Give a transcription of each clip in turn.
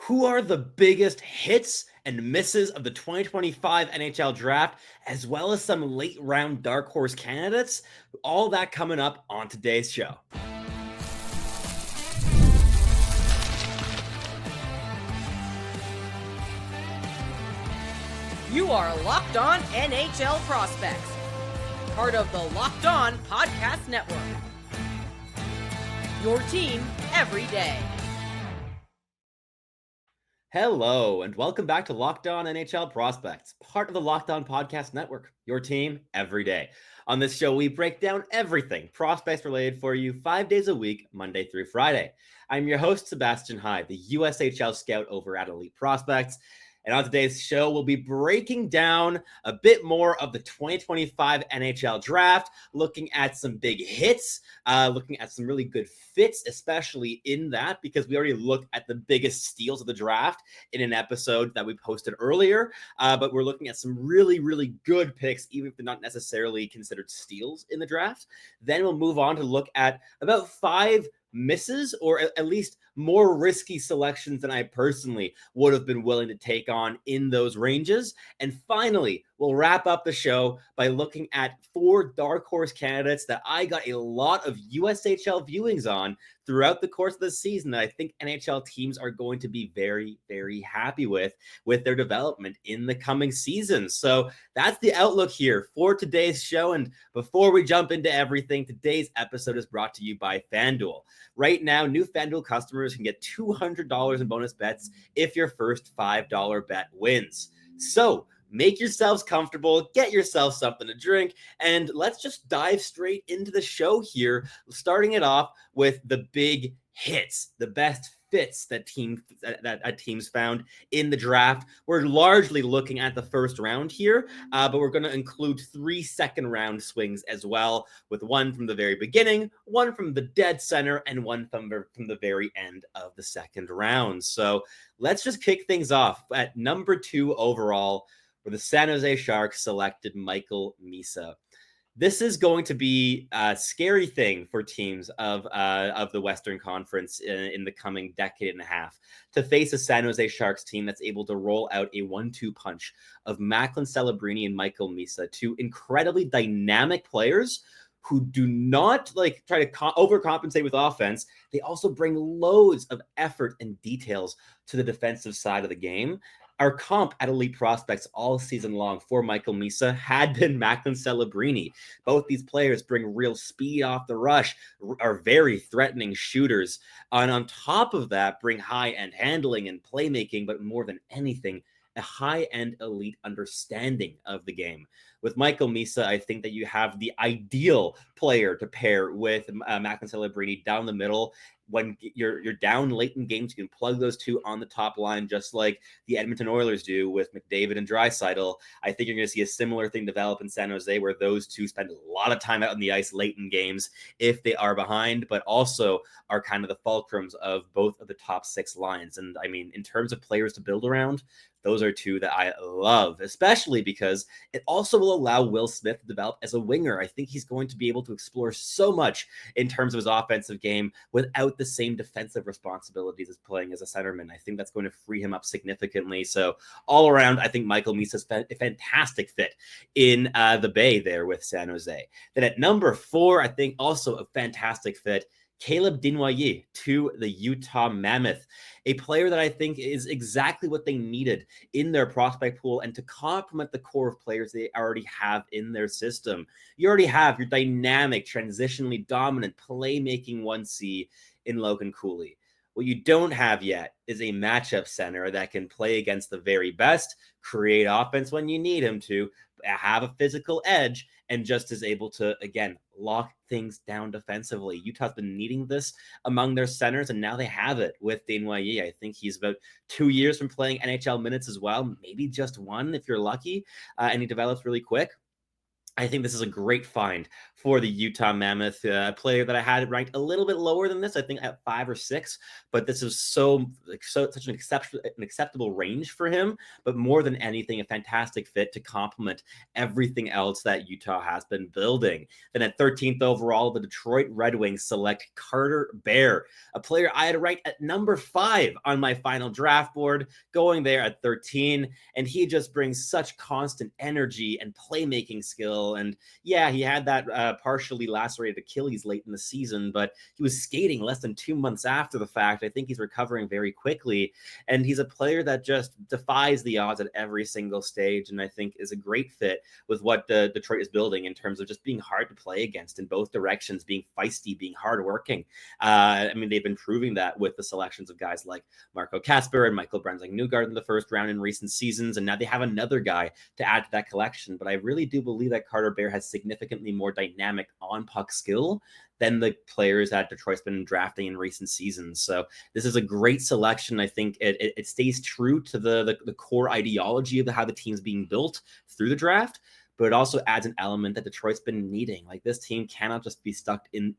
who are the biggest hits and misses of the 2025 NHL draft, as well as some late round dark horse candidates. All that coming up on today's show. You are Locked On NHL Prospects, part of the Locked On Podcast Network. Your team every day. Hello, and welcome back to Locked On NHL Prospects, part of the Locked On Podcast Network, your team every day. On this show, we break down everything prospects related for you 5 days a week, Monday through Friday. I'm your host, Sebastian Hyde, the USHL scout over at Elite Prospects. And on today's show, we'll be breaking down a bit more of the 2025 NHL draft, looking at some big hits, looking at some really good fits, especially in that, because we already looked at the biggest steals of the draft in an episode that we posted earlier. But we're looking at some really, really good picks, even if they're not necessarily considered steals in the draft. Then we'll move on to look at about 5 misses, or at least more risky selections than I personally would have been willing to take on in those ranges. And finally, we'll wrap up the show by looking at 4 dark horse candidates that I got a lot of USHL viewings on throughout the course of the season that I think NHL teams are going to be very, very happy with their development in the coming seasons. So that's the outlook here for today's show. And before we jump into everything, today's episode is brought to you by FanDuel. Right now, new FanDuel customers can get $200 in bonus bets if your first $5 bet wins. So make yourselves comfortable, get yourself something to drink, and let's just dive straight into the show here, starting it off with the big hits, the best fits that teams found in the draft. We're largely looking at the first round here, but we're going to include 3 second-round swings as well, with one from the very beginning, one from the dead center, and one from the very end of the second round. So let's just kick things off at number 2 overall, where the San Jose Sharks selected Michael Misa. This is going to be a scary thing for teams of the Western Conference in the coming decade and a half, to face a San Jose Sharks team that's able to roll out a 1-2 punch of Macklin Celebrini and Michael Misa, 2 incredibly dynamic players who do not try to overcompensate with offense. They also bring loads of effort and details to the defensive side of the game. Our comp at Elite Prospects all season long for Michael Misa had been Macklin Celebrini. Both these players bring real speed off the rush, are very threatening shooters, and on top of that, bring high-end handling and playmaking, but more than anything, a high-end elite understanding of the game. With Michael Misa, I think that you have the ideal player to pair with Macklin Celebrini down the middle. When you're down late in games, you can plug those 2 on the top line, just like the Edmonton Oilers do with McDavid and Draisaitl. I think you're going to see a similar thing develop in San Jose, where those 2 spend a lot of time out on the ice late in games if they are behind, but also are kind of the fulcrums of both of the top 6 lines. And I mean, in terms of players to build around, those are 2 that I love, especially because it also will allow Will Smith to develop as a winger. I think he's going to be able to explore so much in terms of his offensive game without the same defensive responsibilities as playing as a centerman. I think that's going to free him up significantly. So all around, I think Michael Misa's a fantastic fit in the Bay there with San Jose. Then at number 4, I think also a fantastic fit, Caleb Desnoyers to the Utah Mammoth, a player that I think is exactly what they needed in their prospect pool and to complement the core of players they already have in their system. You already have your dynamic, transitionally dominant, playmaking 1C in Logan Cooley. What you don't have yet is a matchup center that can play against the very best, create offense when you need him to, have a physical edge, and just is able to, again, lock things down defensively. Utah's been needing this among their centers, and now they have it with Desnoyers. I think he's about 2 years from playing NHL minutes as well, maybe just 1 if you're lucky, and he develops really quick. I think this is a great find for the Utah Mammoth, a player that I had ranked a little bit lower than this, I think at 5 or 6, but this is such an acceptable range for him, but more than anything, a fantastic fit to complement everything else that Utah has been building. Then at 13th overall, the Detroit Red Wings select Carter Bear, a player I had ranked at number 5 on my final draft board, going there at 13, and he just brings such constant energy and playmaking skill. And yeah, he had that partially lacerated Achilles late in the season, but he was skating less than 2 months after the fact. I think he's recovering very quickly, and he's a player that just defies the odds at every single stage, and I think is a great fit with what Detroit is building in terms of just being hard to play against in both directions, being feisty, being hardworking. I mean, they've been proving that with the selections of guys like Marco Kasper and Michael Brenzing-Newgard in the first round in recent seasons, and now they have another guy to add to that collection. But I really do believe that Carter Bear has significantly more dynamic on-puck skill than the players that Detroit's been drafting in recent seasons. So this is a great selection. I think it stays true to the core ideology of how the team's being built through the draft, but it also adds an element that Detroit's been needing. Like, this team cannot just be stuck in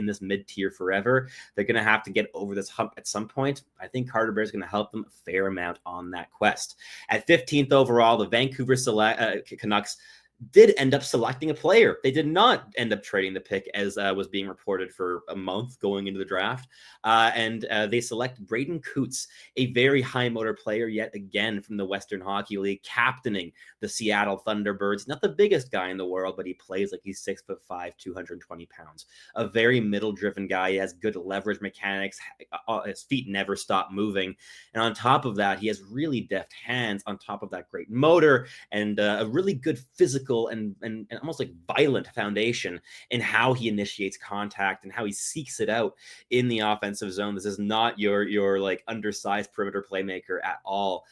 this mid-tier forever. They're going to have to get over this hump at some point. I think Carter Bear is going to help them a fair amount on that quest. At 15th overall, the Vancouver Canucks did end up selecting a player. They did not end up trading the pick, as was being reported for a month going into the draft. And they select Braden Coots, a very high motor player yet again from the Western Hockey League, captaining the Seattle Thunderbirds. Not the biggest guy in the world, but he plays like he's 6'5", 220 pounds. A very middle-driven guy. He has good leverage mechanics. His feet never stop moving. And on top of that, he has really deft hands on top of that great motor and a really good physical and almost like violent foundation in how he initiates contact and how he seeks it out in the offensive zone. This is not your like undersized perimeter playmaker at all.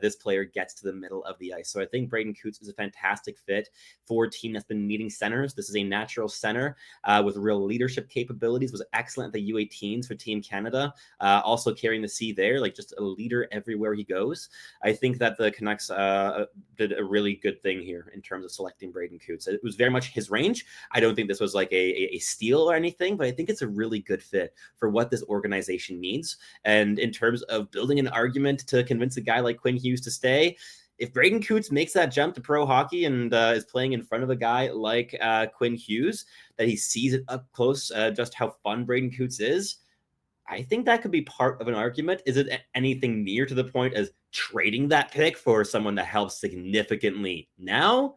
This player gets to the middle of the ice. So I think Braden Coots is a fantastic fit for a team that's been needing centers. This is a natural center with real leadership capabilities, was excellent at the U18s for Team Canada, also carrying the C there, like just a leader everywhere he goes. I think that the Canucks did a really good thing here in terms of selecting Braden Coots. It was very much his range. I don't think this was like a steal or anything, but I think it's a really good fit for what this organization needs. And in terms of building an argument to convince a guy like Quinn Hughes to stay, if Braden Coots makes that jump to pro hockey and is playing in front of a guy like Quinn Hughes, that he sees it up close, just how fun Braden Coots is, I think that could be part of an argument. Is it anything near to the point as trading that pick for someone that helps significantly now?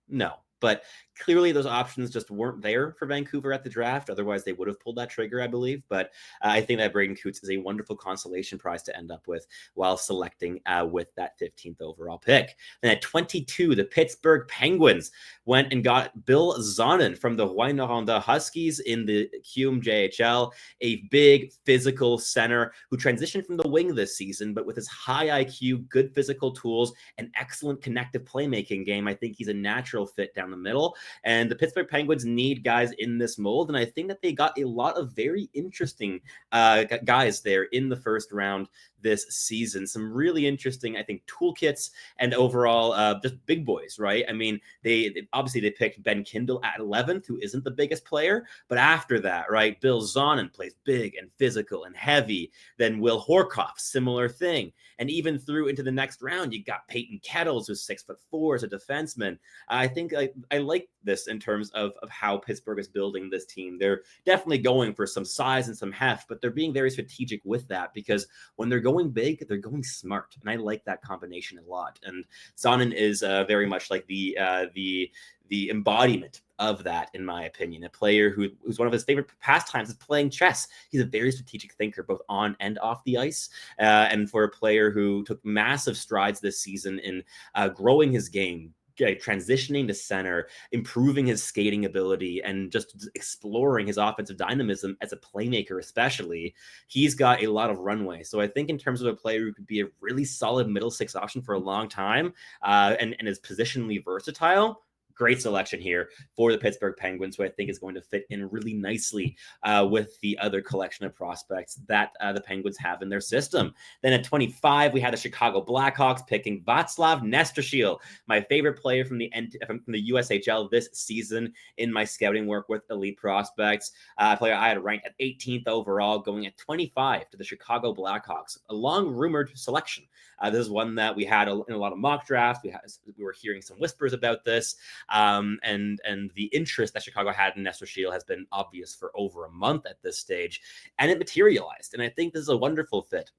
No, but clearly those options just weren't there for Vancouver at the draft. Otherwise, they would have pulled that trigger, I believe. But I think that Braden Coots is a wonderful consolation prize to end up with while selecting with that 15th overall pick. Then at 22, the Pittsburgh Penguins went and got Bill Zonin from the Rouyn-Noranda Huskies in the QMJHL, a big physical center who transitioned from the wing this season, but with his high IQ, good physical tools, and excellent connective playmaking game, I think he's a natural fit down the middle. And the Pittsburgh Penguins need guys in this mold, and I think that they got a lot of very interesting guys there in the first round this season. Some really interesting, I think, toolkits and overall just big boys, right? I mean, they obviously they picked Ben Kindle at 11th, who isn't the biggest player, but after that, right, Bill Zonin plays big and physical and heavy. Then Will Horkoff, similar thing. And even through into the next round, you got Peyton Kettles, who's 6'4" as a defenseman. I think I like this in terms of how Pittsburgh is building this team. They're definitely going for some size and some heft, but they're being very strategic with that, because when they're going big, they're going smart. And I like that combination a lot. And Zonin is very much like the embodiment of that, in my opinion. A player who's one of his favorite pastimes is playing chess. He's a very strategic thinker, both on and off the ice. And for a player who took massive strides this season in growing his game, transitioning to center, improving his skating ability, and just exploring his offensive dynamism as a playmaker especially, he's got a lot of runway. So I think in terms of a player who could be a really solid middle six option for a long time and is positionally versatile, great selection here for the Pittsburgh Penguins, who I think is going to fit in really nicely with the other collection of prospects that the Penguins have in their system. Then at 25, we had the Chicago Blackhawks picking Václav Nestrašil, my favorite player from the USHL this season in my scouting work with elite prospects. Player I had ranked at 18th overall, going at 25 to the Chicago Blackhawks, a long-rumored selection. This is one that we had in a lot of mock drafts. We were hearing some whispers about this, and the interest that Chicago had in Nestrašil has been obvious for over a month at this stage, and it materialized. And I think this is a wonderful fit.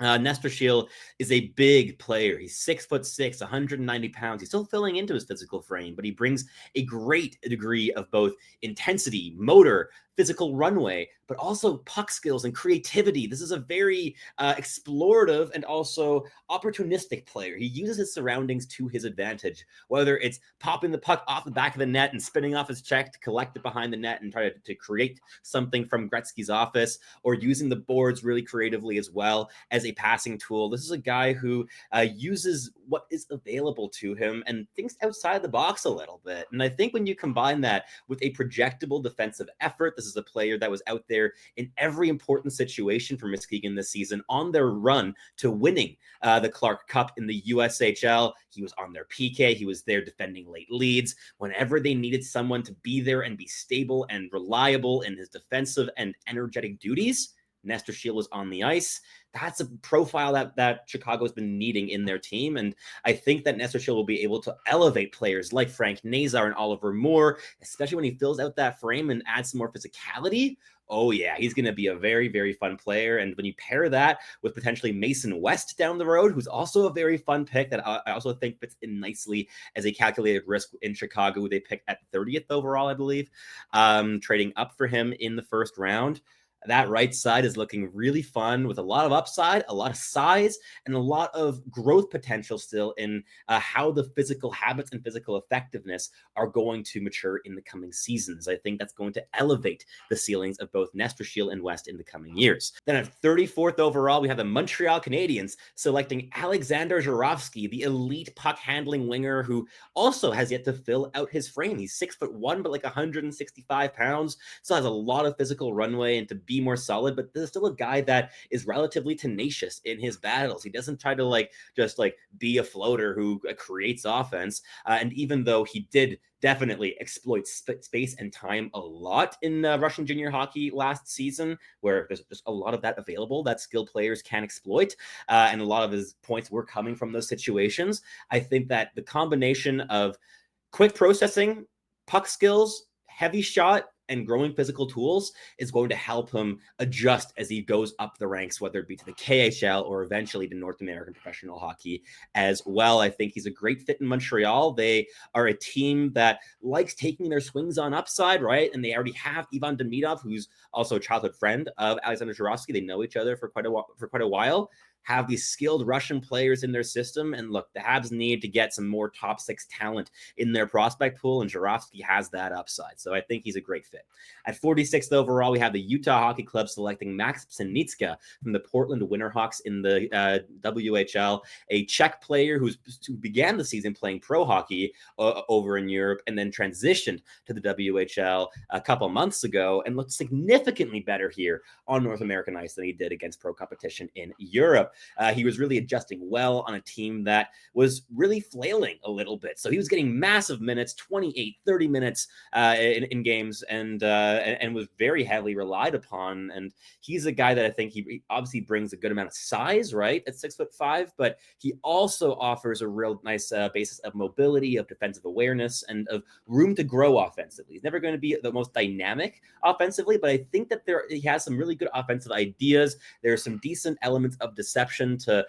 Nestrašil is a big player. He's 6'6", 190 pounds. He's still filling into his physical frame, but he brings a great degree of both intensity, motor, physical runway, but also puck skills and creativity. This is a very explorative and also opportunistic player. He uses his surroundings to his advantage, whether it's popping the puck off the back of the net and spinning off his check to collect it behind the net and try to create something from Gretzky's office, or using the boards really creatively as well as a passing tool. This is a guy who uses what is available to him and thinks outside the box a little bit. And I think when you combine that with a projectable defensive effort, this is a player that was out there in every important situation for Muskegon this season on their run to winning the Clark Cup in the USHL. He was on their PK. He was there defending late leads. Whenever they needed someone to be there and be stable and reliable in his defensive and energetic duties, Nestrašil was on the ice. That's a profile that Chicago has been needing in their team. And I think that Nestrašil will be able to elevate players like Frank Nazar and Oliver Moore, especially when he fills out that frame and adds some more physicality. Oh, yeah, he's going to be a very, very fun player. And when you pair that with potentially Mason West down the road, who's also a very fun pick that I also think fits in nicely as a calculated risk in Chicago, they picked at 30th overall, I believe, trading up for him in the first round. That right side is looking really fun with a lot of upside, a lot of size, and a lot of growth potential still in how the physical habits and physical effectiveness are going to mature in the coming seasons. I think that's going to elevate the ceilings of both Nestrašil and West in the coming years. Then at 34th overall, we have the Montreal Canadiens selecting Alexander Zhuravsky, the elite puck handling winger who also has yet to fill out his frame. He's 6'1", but like 165 pounds. Still has a lot of physical runway and to be more solid, but there's still a guy that is relatively tenacious in his battles. He doesn't try to just be a floater who creates offense. And even though he did definitely exploit space and time a lot in Russian junior hockey last season, where there's just a lot of that available that skilled players can exploit. And a lot of his points were coming from those situations. I think that the combination of quick processing, puck skills, heavy shot, and growing physical tools is going to help him adjust as he goes up the ranks, whether it be to the KHL or eventually to North American professional hockey as well. I think he's a great fit in Montreal. They are a team that likes taking their swings on upside, right? And they already have Ivan Demidov, who's also a childhood friend of Alexander Zhuravsky. They know each other for quite a while. Have these skilled Russian players in their system. And look, the Habs need to get some more top six talent in their prospect pool, and Zhuravsky has that upside. So I think he's a great fit. At 46th overall, we have the Utah Hockey Club selecting Max Psinitska from the Portland Winterhawks in the WHL, a Czech player who began the season playing pro hockey over in Europe and then transitioned to the WHL a couple months ago and looked significantly better here on North American ice than he did against pro competition in Europe. He was really adjusting well on a team that was really flailing a little bit. So he was getting massive minutes, 28, 30 minutes in games, and was very heavily relied upon. And he's a guy that I think he obviously brings a good amount of size, right, at 6'5", but he also offers a real nice basis of mobility, of defensive awareness, and of room to grow offensively. He's never going to be the most dynamic offensively, but I think that he has some really good offensive ideas. There are some decent elements of deception to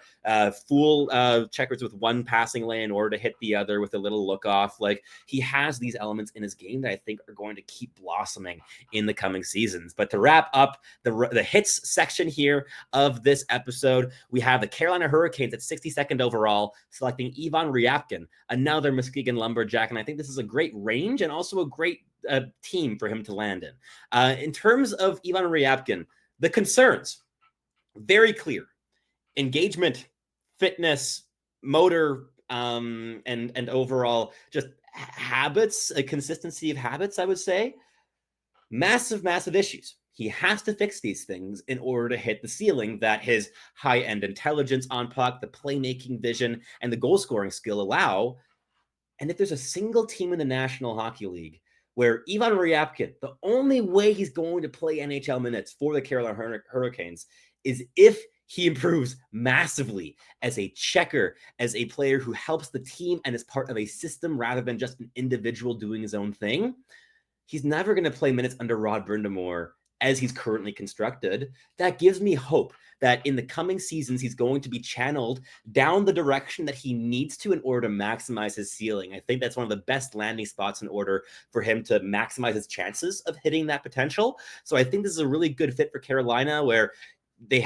fool checkers with one passing lane in order to hit the other with a little look off. Like, he has these elements in his game that I think are going to keep blossoming in the coming seasons. But to wrap up the hits section here of this episode, we have the Carolina Hurricanes at 62nd overall selecting Ivan Ryabkin, another Muskegon Lumberjack. And I think this is a great range and also a great team for him to land in. In terms of Ivan Ryabkin, the concerns, very clear. Engagement, fitness, motor, and overall just habits, a consistency of habits, I would say. Massive issues. He has to fix these things in order to hit the ceiling that his high-end intelligence on puck, the playmaking vision, and the goal-scoring skill allow. And if there's a single team in the National Hockey League where Ivan Ryabkin, the only way he's going to play NHL minutes for the Carolina Hurricanes is if he improves massively as a checker, as a player who helps the team and is part of a system rather than just an individual doing his own thing, he's never going to play minutes under Rod Brind'Amour as he's currently constructed. That gives me hope that in the coming seasons, he's going to be channeled down the direction that he needs to in order to maximize his ceiling. I think that's one of the best landing spots in order for him to maximize his chances of hitting that potential. So I think this is a really good fit for Carolina, where they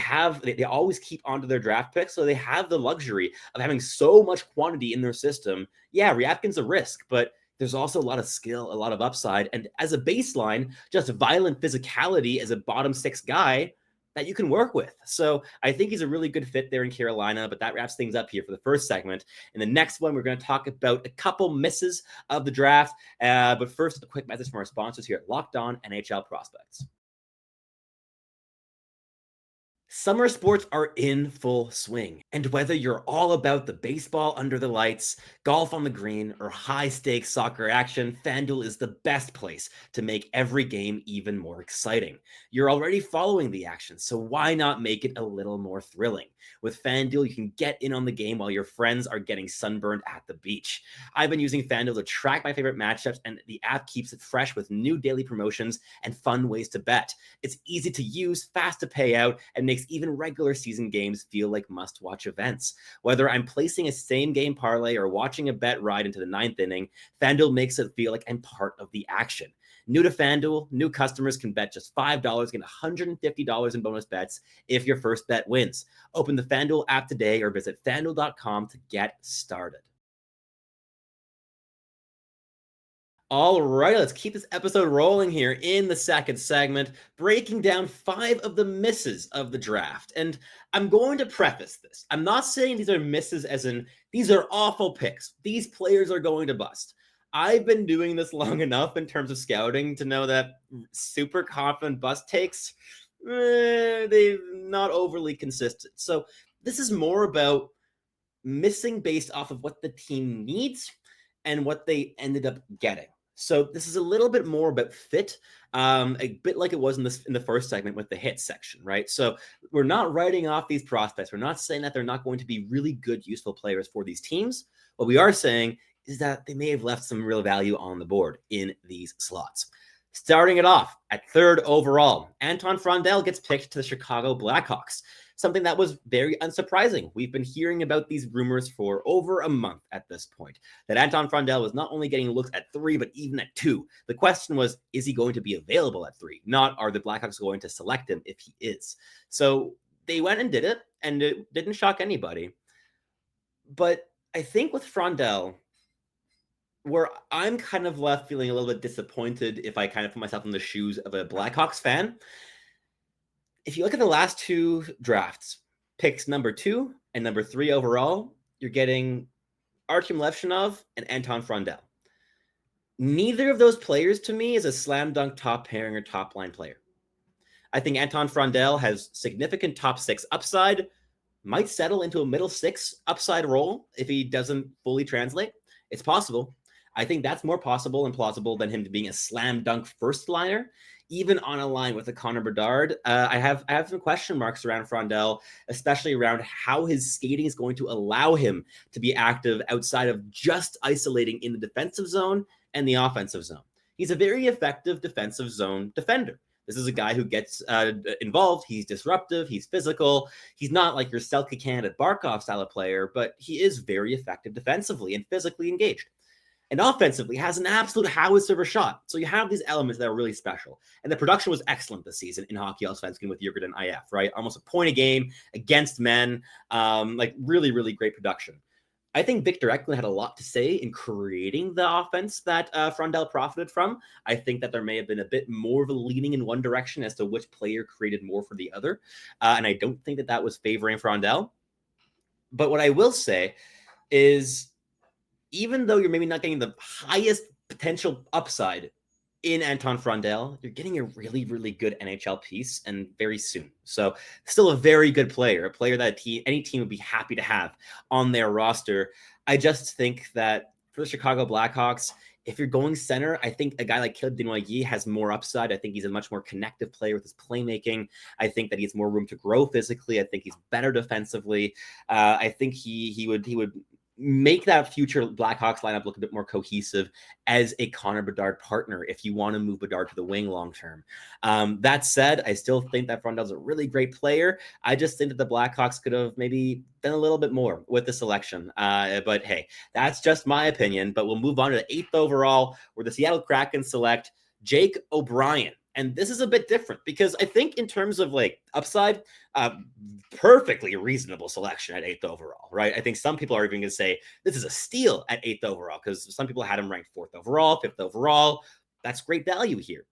always keep onto their draft picks, so they have the luxury of having so much quantity in their system. Yeah, Ryabkin's a risk, but there's also a lot of skill, a lot of upside, and as a baseline, just violent physicality as a bottom six guy that you can work with. So I think he's a really good fit there in Carolina, but that wraps things up here for the first segment. In the next one, we're going to talk about a couple misses of the draft. But first, a quick message from our sponsors here at Locked On NHL Prospects. Summer sports are in full swing, and whether you're all about the baseball under the lights, golf on the green, or high-stakes soccer action, FanDuel is the best place to make every game even more exciting. You're already following the action, so why not make it a little more thrilling? With FanDuel, you can get in on the game while your friends are getting sunburned at the beach. I've been using FanDuel to track my favorite matchups, and the app keeps it fresh with new daily promotions and fun ways to bet. It's easy to use, fast to pay out, and makes even regular season games feel like must-watch events. Whether I'm placing a same-game parlay or watching a bet ride into the ninth inning, FanDuel makes it feel like I'm part of the action. New to FanDuel, new customers can bet just $5, get $150 in bonus bets if your first bet wins. Open the FanDuel app today or visit FanDuel.com to get started. All right, let's keep this episode rolling here in the second segment, breaking down 5 of the misses of the draft. And I'm going to preface this. I'm not saying these are misses as in these are awful picks. These players are going to bust. I've been doing this long enough in terms of scouting to know that super confident bust takes, they're not overly consistent. So this is more about missing based off of what the team needs and what they ended up getting. So this is a little bit more about fit, a bit like it was in the first segment with the hit section, right? So we're not writing off these prospects. We're not saying that they're not going to be really good, useful players for these teams. What we are saying is that they may have left some real value on the board in these slots. Starting it off at 3rd overall, Anton Frondell gets picked to the Chicago Blackhawks. Something that was very unsurprising. We've been hearing about these rumors for over a month at this point, that Anton Frondell was not only getting looks at 3, but even at 2. The question was, is he going to be available at 3? Not, are the Blackhawks going to select him if he is? So they went and did it, and it didn't shock anybody. But I think with Frondell, where I'm kind of left feeling a little bit disappointed if I kind of put myself in the shoes of a Blackhawks fan, if you look at the last 2 drafts, picks number 2 and number 3 overall, you're getting Artem Levshinov and Anton Frondell. Neither of those players to me is a slam dunk top pairing or top line player. I think Anton Frondell has significant top 6 upside, might settle into a middle 6 upside role if he doesn't fully translate. It's possible. I think that's more possible and plausible than him being a slam dunk first liner, even on a line with a Connor Bedard. I have some question marks around Frondell, especially around how his skating is going to allow him to be active outside of just isolating in the defensive zone and the offensive zone. He's a very effective defensive zone defender. This is a guy who gets involved. He's disruptive. He's physical. He's not like your Selke candidate Barkov style of player, but he is very effective defensively and physically engaged. And offensively has an absolute howitzer of a shot. So you have these elements that are really special. And the production was excellent this season in Hockey Allsvenskan with Djurgården IF, right? Almost a point a game against men. Really, really great production. I think Victor Eklund had a lot to say in creating the offense that Frondell profited from. I think that there may have been a bit more of a leaning in one direction as to which player created more for the other. And I don't think that was favoring Frondell. But what I will say is even though you're maybe not getting the highest potential upside in Anton Frondell, you're getting a really, really good NHL piece and very soon. So still a very good player, a player that any team would be happy to have on their roster. I just think that for the Chicago Blackhawks, if you're going center, I think a guy like Caleb Desnoyers has more upside. I think he's a much more connective player with his playmaking. I think that he has more room to grow physically. I think he's better defensively. I think he would make that future Blackhawks lineup look a bit more cohesive as a Connor Bedard partner if you want to move Bedard to the wing long term. That said, I still think that Frondell's a really great player. I just think that the Blackhawks could have maybe done a little bit more with the selection. But hey, that's just my opinion. But we'll move on to the 8th overall, where the Seattle Kraken select Jake O'Brien. And this is a bit different because I think in terms of like upside, perfectly reasonable selection at 8th overall, right? I think some people are even going to say this is a steal at 8th overall because some people had him ranked 4th overall, 5th overall. That's great value here.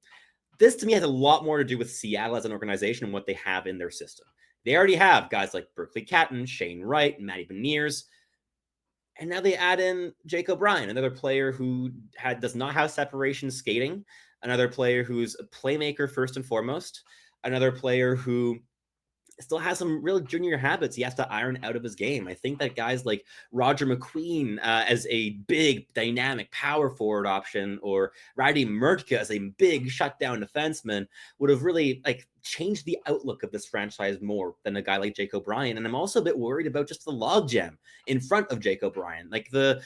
This to me has a lot more to do with Seattle as an organization and what they have in their system. They already have guys like Berkeley Catton, Shane Wright, and Matty Beniers. And now they add in Jake O'Brien, another player who does not have separation skating, another player who's a playmaker first and foremost, another player who still has some real junior habits he has to iron out of his game. I think that guys like Roger McQueen as a big dynamic power forward option, or Radi Murtka as a big shutdown defenseman would have really like changed the outlook of this franchise more than a guy like Jake O'Brien. And I'm also a bit worried about just the logjam in front of Jake O'Brien. Like the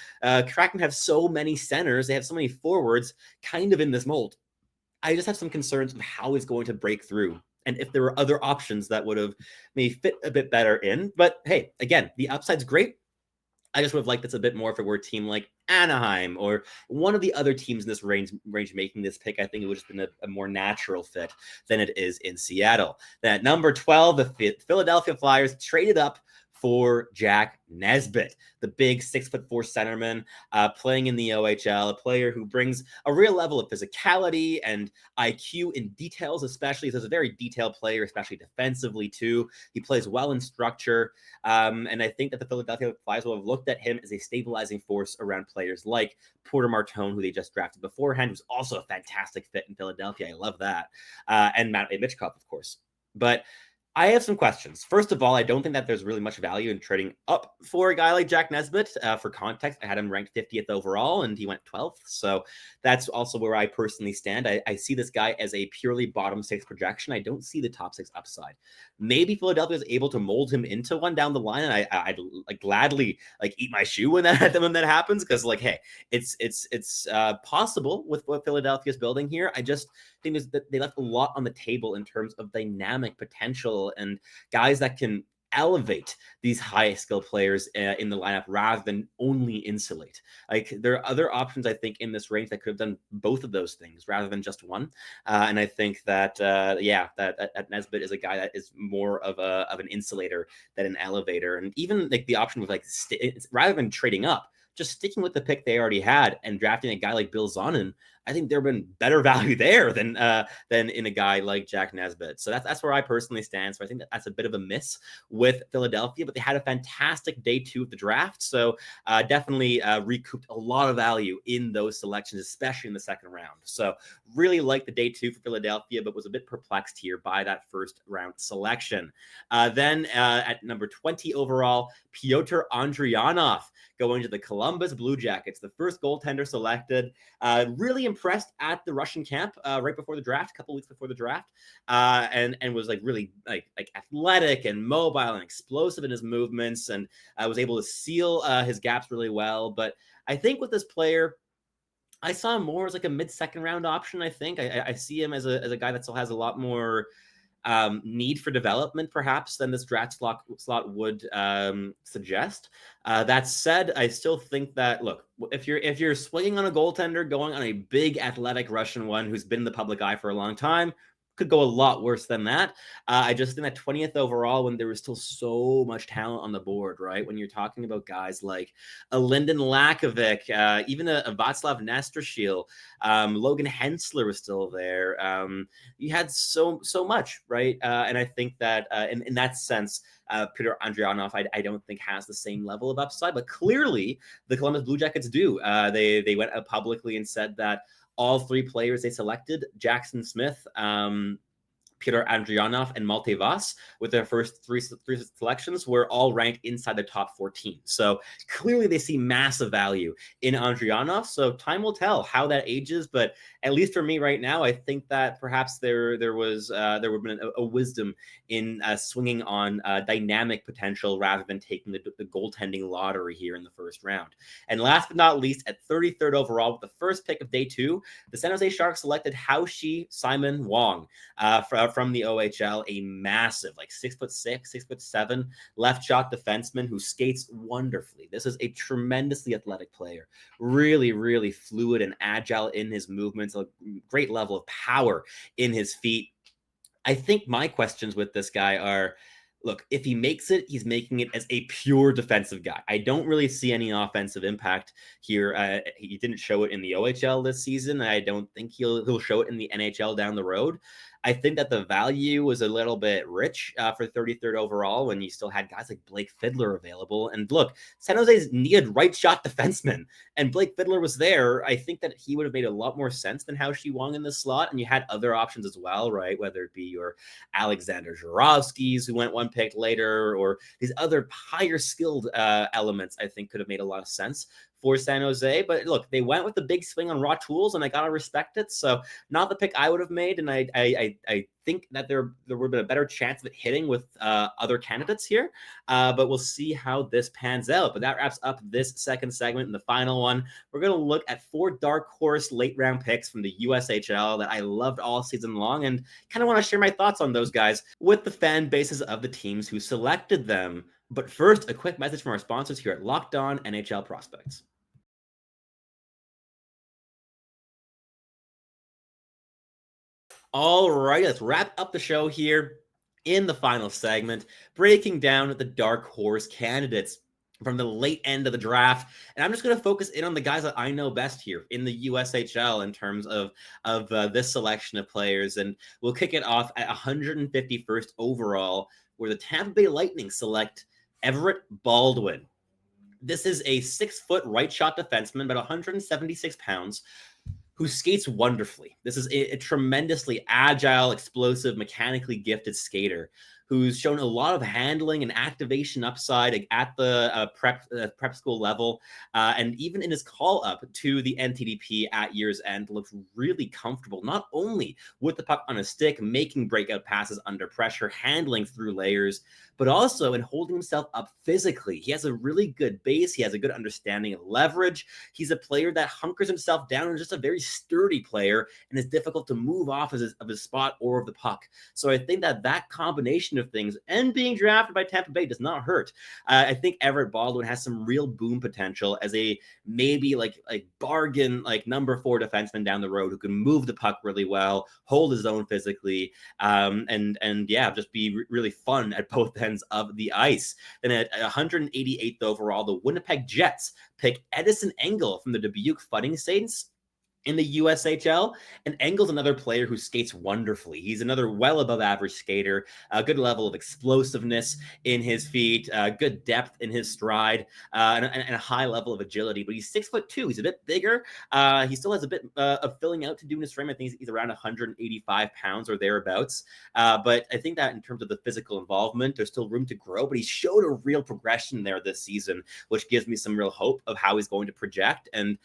Kraken have so many centers, they have so many forwards kind of in this mold. I just have some concerns with how he's going to break through and if there were other options that would have maybe fit a bit better in. But hey, again, the upside's great. I just would have liked this a bit more if it were a team like Anaheim or one of the other teams in this range making this pick. I think it would have been a more natural fit than it is in Seattle. Then at number 12, the Philadelphia Flyers traded up for Jack Nesbitt, the big 6'4" centerman playing in the OHL, a player who brings a real level of physicality and IQ in details, especially. He's a very detailed player, especially defensively too. He plays well in structure. And I think that the Philadelphia Flyers will have looked at him as a stabilizing force around players like Porter Martone, who they just drafted beforehand, who's also a fantastic fit in Philadelphia. I love that. And Matt Mitchkov, of course. But I have some questions. First of all, I don't think that there's really much value in trading up for a guy like Jack Nesbitt. For context, I had him ranked 50th overall, and he went 12th. So that's also where I personally stand. I see this guy as a purely bottom 6 projection. I don't see the top 6 upside. Maybe Philadelphia is able to mold him into one down the line, and I'd like gladly like eat my shoe when that happens, because like, hey, it's possible with what Philadelphia is building here. I just think is that they left a lot on the table in terms of dynamic potential and guys that can elevate these high skill players in the lineup rather than only insulate. Like there are other options, I think, in this range that could have done both of those things rather than just one. And I think that that Nesbitt is a guy that is more of an insulator than an elevator. And even like the option with like rather than trading up, just sticking with the pick they already had and drafting a guy like Bill Zonin, I think there have been better value there than in a guy like Jack Nesbitt. So that's where I personally stand. So I think that's a bit of a miss with Philadelphia, but they had a fantastic day 2 of the draft. So definitely recouped a lot of value in those selections, especially in the second round. So really liked the day 2 for Philadelphia, but was a bit perplexed here by that first round selection. Then at number 20 overall, Pyotr Andrianov going to the Columbus Blue Jackets, the first goaltender selected. Really impressed at the Russian camp right before the draft, a couple weeks before the draft, and was like really like athletic and mobile and explosive in his movements, and was able to seal his gaps really well. But I think with this player, I saw him more as like a mid-second round option. I think I see him as a guy that still has a lot more need for development, perhaps, than this draft slot would suggest. That said, I still think that, look, if you're swinging on a goaltender, going on a big athletic Russian one who's been in the public eye for a long time, Could go a lot worse than that. I just think that 20th overall, when there was still so much talent on the board, right? When you're talking about guys like a Lyndon Lakovic, even a Václav Nestrashil, Logan Hensler was still there. You had so much, right? And I think that in that sense, Peter Andrianov, I don't think has the same level of upside, but clearly the Columbus Blue Jackets do. They went out publicly and said that all three players they selected, Jackson Smith, Peter Andrianov, and Malte Vas, with their first three selections, were all ranked inside the top 14. So clearly they see massive value in Andrianov. So time will tell how that ages. But at least for me right now, I think that perhaps there would have been a wisdom in swinging on dynamic potential rather than taking the goaltending lottery here in the first round. And last but not least, at 33rd overall, with the first pick of day 2, the San Jose Sharks selected Hao-Shi Simon Wong from the OHL, a massive, like 6'6", 6'7" left shot defenseman who skates wonderfully. This is a tremendously athletic player, really, really fluid and agile in his movements, a great level of power in his feet. I think my questions with this guy are, look, if he makes it, he's making it as a pure defensive guy. I don't really see any offensive impact here. He didn't show it in the OHL this season. I don't think he'll show it in the NHL down the road. I think that the value was a little bit rich for 33rd overall when you still had guys like Blake Fiddler available. And look, San Jose's needed right shot defensemen, and Blake Fiddler was there. I think that he would have made a lot more sense than Hao-Shi Wong in this slot. And you had other options as well, right? Whether it be your Alexander Zhuravskis, who went one pick later, or these other higher skilled elements, I think could have made a lot of sense for San Jose. But look, they went with the big swing on raw tools, and I gotta respect it. So not the pick I would have made, and I think that there would have been a better chance of it hitting with other candidates here. But we'll see how this pans out. But that wraps up this second segment. And the final one, we're going to look at 4 dark horse late round picks from the USHL that I loved all season long, and kind of want to share my thoughts on those guys with the fan bases of the teams who selected them. But first, a quick message from our sponsors here at Locked On NHL Prospects. All right, let's wrap up the show here in the final segment, breaking down the dark horse candidates from the late end of the draft. And I'm just going to focus in on the guys that I know best here in the USHL in terms of this selection of players. And we'll kick it off at 151st overall, where the Tampa Bay Lightning select Everett Baldwin. This is a 6-foot right shot defenseman, about 176 pounds, who skates wonderfully. This is a tremendously agile, explosive, mechanically gifted skater who's shown a lot of handling and activation upside at the prep school level. And even in his call up to the NTDP at year's end, looks really comfortable, not only with the puck on a stick, making breakout passes under pressure, handling through layers, but also in holding himself up physically. He has a really good base. He has a good understanding of leverage. He's a player that hunkers himself down and is just a very sturdy player and is difficult to move off of his spot or of the puck. So I think that combination of things and being drafted by Tampa Bay does not hurt. I think Everett Baldwin has some real boom potential as a maybe like bargain, like number 4 defenseman down the road who can move the puck really well, hold his own physically, and yeah, just be really fun at both ends of the ice. Then at 188th overall, the Winnipeg Jets pick Edison Engle from the Dubuque Fighting Saints in the USHL. And Engle's another player who skates wonderfully. He's another well above average skater, a good level of explosiveness in his feet, good depth in his stride, and a high level of agility. But he's 6'2". He's a bit bigger. He still has a bit of filling out to do in his frame. I think he's around 185 pounds or thereabouts. But I think that in terms of the physical involvement, there's still room to grow. But he showed a real progression there this season, which gives me some real hope of how he's going to project. And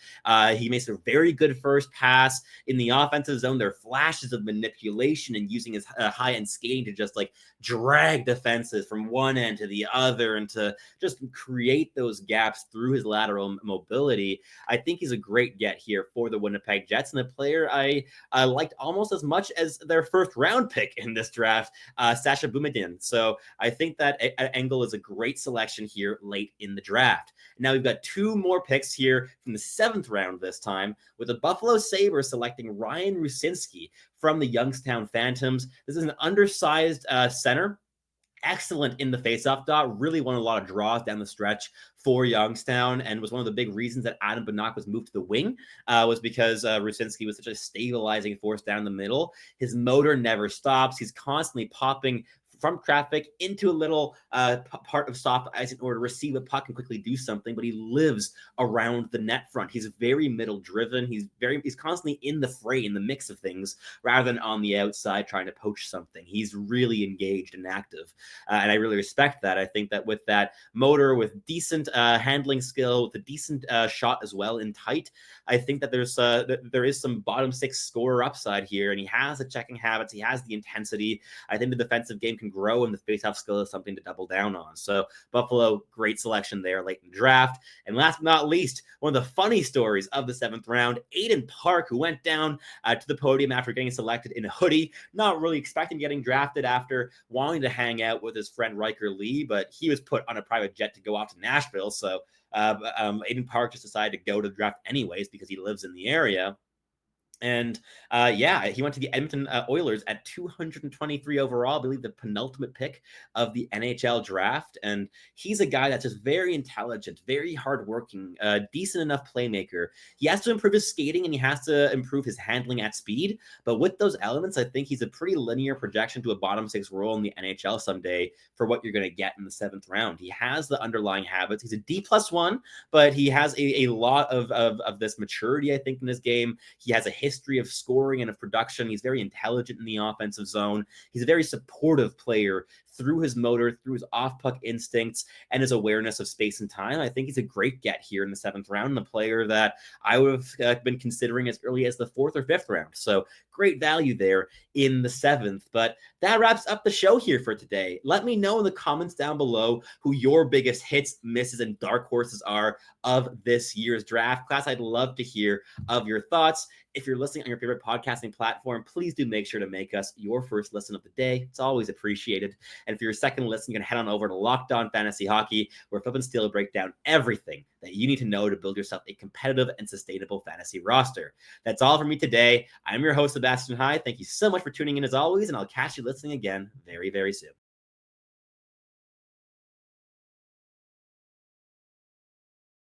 he makes a very good first pass in the offensive zone. There are flashes of manipulation and using his high-end skating to just like drag defenses from one end to the other and to just create those gaps through his lateral mobility. I think he's a great get here for the Winnipeg Jets, and a player I liked almost as much as their first round pick in this draft, Sasha Boumedienne. So I think that Engle is a great selection here late in the draft. Now we've got 2 more picks here from the 7th round this time, with the Buffalo Sabres selecting Ryan Rucinski from the Youngstown Phantoms. This is an undersized center. Excellent in the faceoff dot, really won a lot of draws down the stretch for Youngstown, and was one of the big reasons that Adam Banach was moved to the wing, was because Rucinski was such a stabilizing force down the middle. His motor never stops. He's constantly popping from traffic into a little part of soft ice in order to receive a puck and quickly do something, but he lives around the net front. He's very middle driven. He's constantly in the fray, in the mix of things, rather than on the outside trying to poach something. He's really engaged and active, and I really respect that. I think that with that motor, with decent handling skill, with a decent shot as well in tight, I think that there is some bottom six scorer upside here, and he has the checking habits. He has the intensity. I think the defensive game can grow, and the faceoff skill is something to double down on. So Buffalo, great selection there late in the draft. And last but not least, one of the funny stories of the 7th round, Aidan Park, who went down to the podium after getting selected in a hoodie, not really expecting getting drafted after wanting to hang out with his friend Riker Lee, but he was put on a private jet to go off to Nashville. So Aidan Park just decided to go to the draft anyways because he lives in the area. And he went to the Edmonton Oilers at 223 overall, I believe the penultimate pick of the NHL draft. And he's a guy that's just very intelligent, very hardworking, decent enough playmaker. He has to improve his skating and he has to improve his handling at speed. But with those elements, I think he's a pretty linear projection to a bottom six role in the NHL someday for what you're going to get in the 7th round. He has the underlying habits. He's a D+1, but he has a lot of this maturity, I think, in his game. He has a history of scoring and of production. He's very intelligent in the offensive zone. He's a very supportive player through his motor, through his off-puck instincts, and his awareness of space and time. I think he's a great get here in the 7th round, and a player that I would have been considering as early as the 4th or 5th round. So great value there in the 7th. But that wraps up the show here for today. Let me know in the comments down below who your biggest hits, misses, and dark horses are of this year's draft class. I'd love to hear of your thoughts. If you're listening on your favorite podcasting platform, please do make sure to make us your first listen of the day. It's always appreciated. And for your second listen, you can head on over to Locked On Fantasy Hockey, where Flip and Steel break down everything that you need to know to build yourself a competitive and sustainable fantasy roster. That's all for me today. I'm your host, Sebastian Hyde. Thank you so much for tuning in as always, and I'll catch you listening again very, very soon.